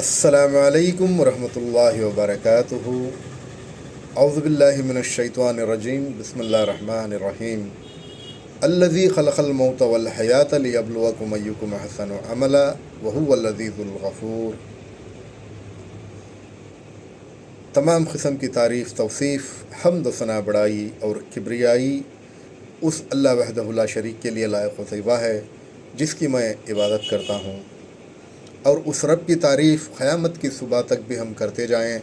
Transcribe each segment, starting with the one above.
السلام علیکم ورحمۃ اللہ وبرکاتہ۔ اعوذ باللہ من الشیطان الرجیم، بسم اللہ الرحمن الرحیم۔ الذی خلق الموت والحیاۃ لیبلوکم ایکم احسن عملا وہو العزیز الغفور۔ تمام قسم کی تعریف، توصیف، حمد و ثنا، بڑائی اور کبریائی اس اللہ وحدہ لا شریک کے لیے لائق و طیبہ ہے جس کی میں عبادت کرتا ہوں، اور اس رب کی تعریف قیامت کی صبح تک بھی ہم کرتے جائیں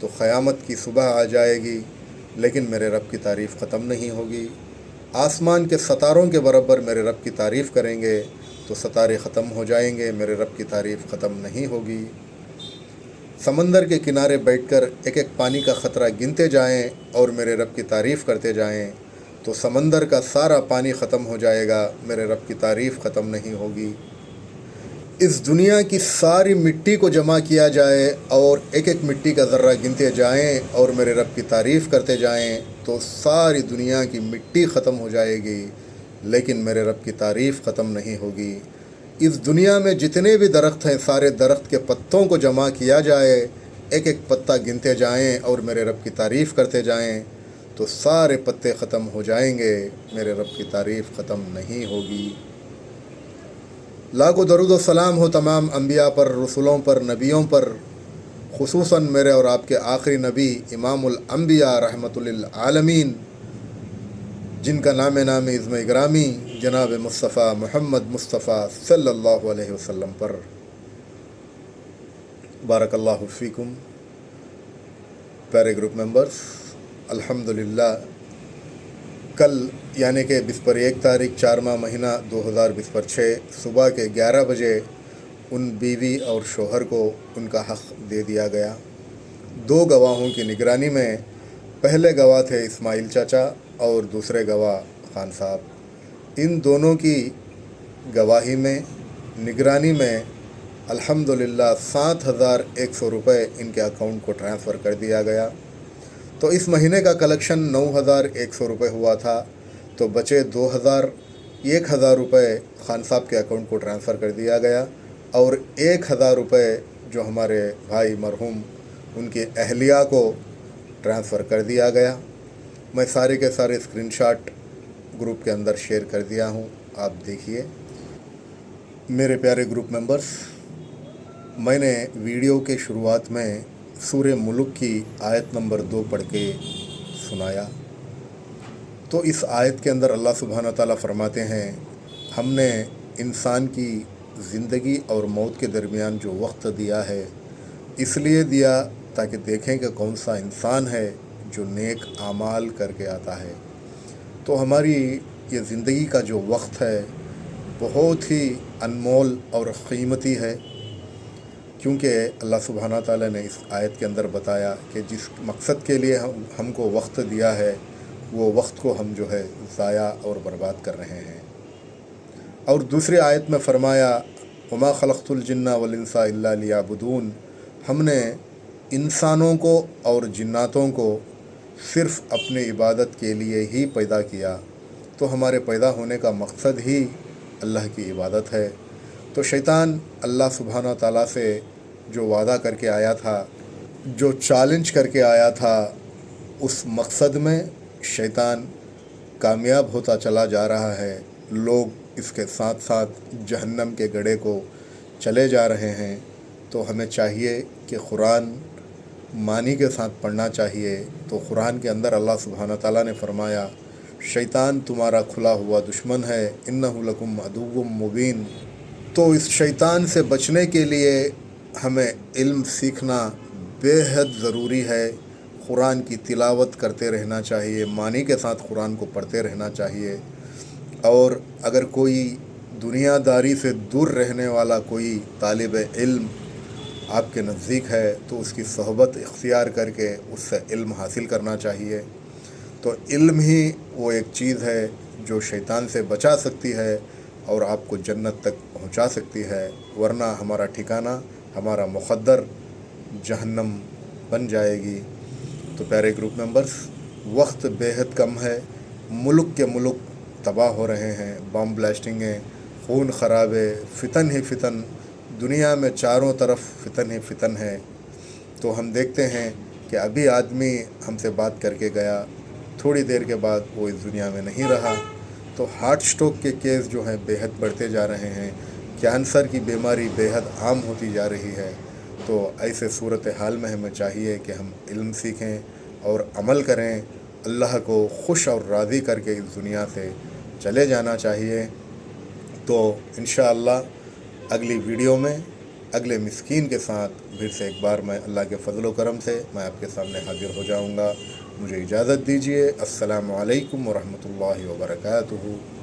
تو قیامت کی صبح آ جائے گی لیکن میرے رب کی تعریف ختم نہیں ہوگی۔ آسمان کے ستاروں کے برابر میرے رب کی تعریف کریں گے تو ستارے ختم ہو جائیں گے، میرے رب کی تعریف ختم نہیں ہوگی۔ سمندر کے کنارے بیٹھ کر ایک ایک پانی کا قطرہ گنتے جائیں اور میرے رب کی تعریف کرتے جائیں تو سمندر کا سارا پانی ختم ہو جائے گا، میرے رب کی تعریف ختم نہیں ہوگی۔ اس دنیا کی ساری مٹی کو جمع کیا جائے اور ایک ایک مٹی کا ذرہ گنتے جائیں اور میرے رب کی تعریف کرتے جائیں تو ساری دنیا کی مٹی ختم ہو جائے گی لیکن میرے رب کی تعریف ختم نہیں ہوگی۔ اس دنیا میں جتنے بھی درخت ہیں، سارے درخت کے پتوں کو جمع کیا جائے، ایک ایک پتا گنتے جائیں اور میرے رب کی تعریف کرتے جائیں تو سارے پتے ختم ہو جائیں گے، میرے رب کی تعریف ختم نہیں ہوگی۔ لاکھوں درود و سلام ہو تمام انبیاء پر، رسولوں پر، نبیوں پر، خصوصاً میرے اور آپ کے آخری نبی امام الانبیاء رحمۃ للعالمین، جن کا نام عظم گرامی جناب مصطفیٰ محمد مصطفیٰ صلی اللہ علیہ وسلم پر۔ بارک اللہ فیکم پیارے گروپ ممبرز، الحمدللہ کل یعنی کہ بسپر 1 تاریخ 4واں مہینہ 2026 صبح کے 11 بجے ان بیوی اور شوہر کو ان کا حق دے دیا گیا۔ 2 گواہوں کی نگرانی میں، پہلے گواہ تھے اسماعیل چاچا اور دوسرے گواہ خان صاحب، ان دونوں کی گواہی میں، نگرانی میں الحمدللہ 7,100 روپے ان کے اکاؤنٹ کو ٹرانسفر کر دیا گیا۔ تو اس مہینے کا کلیکشن 9,100 روپے ہوا تھا، تو بچے 1,000 روپے خان صاحب کے اکاؤنٹ کو ٹرانسفر کر دیا گیا، اور 1,000 روپے جو ہمارے بھائی مرحوم ان کی اہلیہ کو ٹرانسفر کر دیا گیا۔ میں سارے کے سارے اسکرین شاٹ گروپ کے اندر شیئر کر دیا ہوں، آپ دیکھیے۔ میرے پیارے گروپ ممبرز، میں نے ویڈیو کے شروعات میں سورہ ملک کی آیت نمبر 2 پڑھ کے سنایا، تو اس آیت کے اندر اللہ سبحانہ تعالیٰ فرماتے ہیں، ہم نے انسان کی زندگی اور موت کے درمیان جو وقت دیا ہے اس لیے دیا تاکہ دیکھیں کہ کون سا انسان ہے جو نیک اعمال کر کے آتا ہے۔ تو ہماری یہ زندگی کا جو وقت ہے بہت ہی انمول اور قیمتی ہے، کیونکہ اللہ سبحانہ تعالیٰ نے اس آیت کے اندر بتایا کہ جس مقصد کے لیے ہم کو وقت دیا ہے وہ وقت کو ہم جو ہے ضائع اور برباد کر رہے ہیں۔ اور دوسری آیت میں فرمایا، وما خلقت الجن والانس الا لیعبدون، ہم نے انسانوں کو اور جناتوں کو صرف اپنی عبادت کے لیے ہی پیدا کیا، تو ہمارے پیدا ہونے کا مقصد ہی اللہ کی عبادت ہے۔ تو شیطان اللہ سبحانہ تعالیٰ سے جو وعدہ کر کے آیا تھا، جو چیلنج کر کے آیا تھا، اس مقصد میں شیطان کامیاب ہوتا چلا جا رہا ہے۔ لوگ اس کے ساتھ ساتھ جہنم کے گڑھے کو چلے جا رہے ہیں۔ تو ہمیں چاہیے کہ قرآن معنی کے ساتھ پڑھنا چاہیے۔ تو قرآن کے اندر اللہ سبحانہ تعالیٰ نے فرمایا، شیطان تمہارا کھلا ہوا دشمن ہے، انہ لکم عدو مبین۔ تو اس شیطان سے بچنے کے لیے ہمیں علم سیکھنا بے حد ضروری ہے۔ قرآن کی تلاوت کرتے رہنا چاہیے، معنی کے ساتھ قرآن کو پڑھتے رہنا چاہیے، اور اگر کوئی دنیا داری سے دور رہنے والا کوئی طالب علم آپ کے نزدیک ہے تو اس کی صحبت اختیار کر کے اس سے علم حاصل کرنا چاہیے۔ تو علم ہی وہ ایک چیز ہے جو شیطان سے بچا سکتی ہے اور آپ کو جنت تک پہنچا سکتی ہے، ورنہ ہمارا ٹھکانہ، ہمارا مقدر جہنم بن جائے گی۔ تو پیارے گروپ ممبرز، وقت بے حد کم ہے، ملک کے ملک تباہ ہو رہے ہیں، بم بلاسٹنگیں، خون خرابے، فتن ہی فتن دنیا میں چاروں طرف فتن ہی فتن ہے، تو ہم دیکھتے ہیں کہ ابھی آدمی ہم سے بات کر کے گیا، تھوڑی دیر کے بعد وہ اس دنیا میں نہیں رہا۔ تو ہارٹ سٹروک کے کیس جو ہیں بے حد بڑھتے جا رہے ہیں، کینسر کی بیماری بے حد عام ہوتی جا رہی ہے۔ تو ایسے صورتحال میں ہمیں چاہیے کہ ہم علم سیکھیں اور عمل کریں، اللہ کو خوش اور راضی کر کے اس دنیا سے چلے جانا چاہیے۔ تو انشاءاللہ اگلی ویڈیو میں اگلے مسکین کے ساتھ پھر سے ایک بار میں اللہ کے فضل و کرم سے میں آپ کے سامنے حاضر ہو جاؤں گا۔ مجھے اجازت دیجیے۔ السلام علیکم ورحمۃ اللہ وبرکاتہ۔